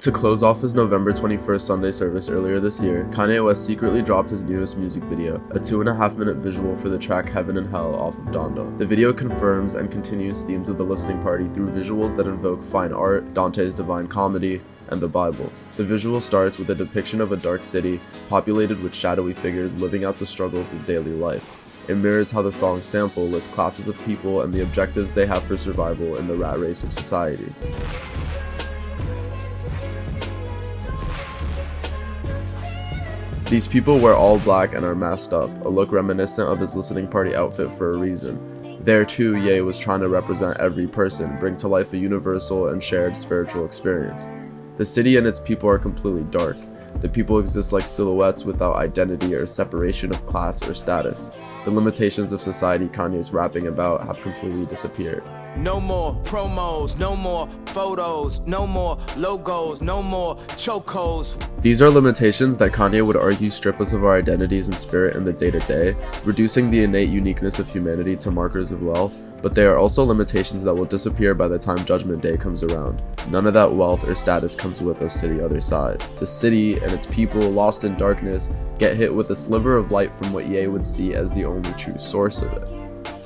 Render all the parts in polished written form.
To close off his November 21st Sunday service earlier this year, Kanye West secretly dropped his newest music video, a 2.5-minute visual for the track Heaven and Hell off of Donda. The video confirms and continues themes of the listening party through visuals that invoke fine art, Dante's Divine Comedy, and the Bible. The visual starts with a depiction of a dark city, populated with shadowy figures living out the struggles of daily life. It mirrors how the song's sample lists classes of people and the objectives they have for survival in the rat race of society. These people wear all black and are masked up, a look reminiscent of his listening party outfit for a reason. There too, Ye was trying to represent every person, bring to life a universal and shared spiritual experience. The city and its people are completely dark. The people exist like silhouettes without identity or separation of class or status. The limitations of society Kanye's rapping about have completely disappeared. No more promos, no more photos, no more logos, no more chocos. These are limitations that Kanye would argue strip us of our identities and spirit in the day-to-day, reducing the innate uniqueness of humanity to markers of wealth, but they are also limitations that will disappear by the time Judgment Day comes around. None of that wealth or status comes with us to the other side. The city and its people, lost in darkness, get hit with a sliver of light from what Ye would see as the only true source of it,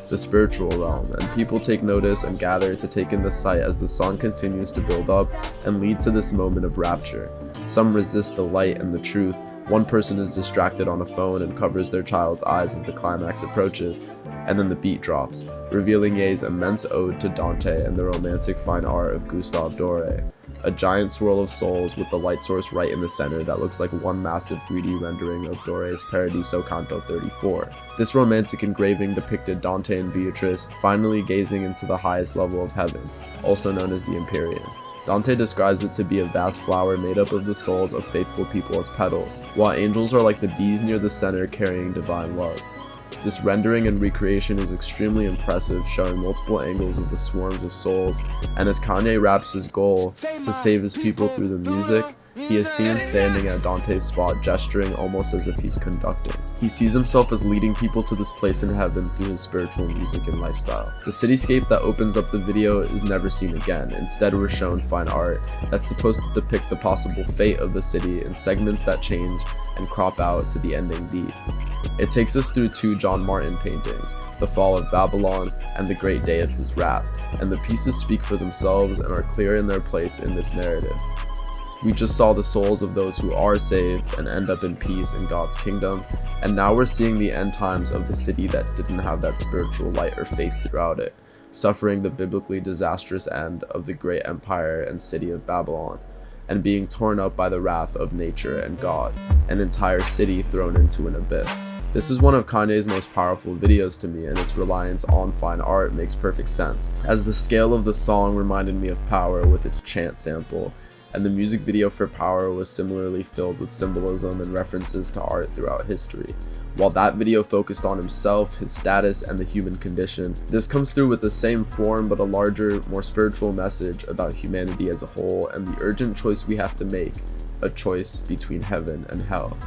the spiritual realm, and people take notice and gather to take in the sight as the song continues to build up and lead to this moment of rapture. Some resist the light and the truth. One person is distracted on a phone and covers their child's eyes as the climax approaches, and then the beat drops, revealing Ye's immense ode to Dante and the romantic fine art of Gustave Doré. A giant swirl of souls with the light source right in the center that looks like one massive 3D rendering of Doré's Paradiso Canto 34. This romantic engraving depicted Dante and Beatrice finally gazing into the highest level of heaven, also known as the Empyrean. Dante describes it to be a vast flower made up of the souls of faithful people as petals, while angels are like the bees near the center carrying divine love. This rendering and recreation is extremely impressive, showing multiple angles of the swarms of souls, and as Kanye raps his goal to save his people through the music, he is seen standing at Dante's spot, gesturing almost as if he's conducting. He sees himself as leading people to this place in heaven through his spiritual music and lifestyle. The cityscape that opens up the video is never seen again. Instead, we're shown fine art that's supposed to depict the possible fate of the city in segments that change and crop out to the ending beat. It takes us through two John Martin paintings, The Fall of Babylon and The Great Day of His Wrath, and the pieces speak for themselves and are clear in their place in this narrative. We just saw the souls of those who are saved and end up in peace in God's kingdom, and now we're seeing the end times of the city that didn't have that spiritual light or faith throughout it, suffering the biblically disastrous end of the great empire and city of Babylon, and being torn up by the wrath of nature and God, an entire city thrown into an abyss. This is one of Kanye's most powerful videos to me, and its reliance on fine art makes perfect sense, as the scale of the song reminded me of Power with its chant sample, and the music video for Power was similarly filled with symbolism and references to art throughout history. While that video focused on himself, his status, and the human condition, this comes through with the same form but a larger, more spiritual message about humanity as a whole and the urgent choice we have to make, a choice between heaven and hell.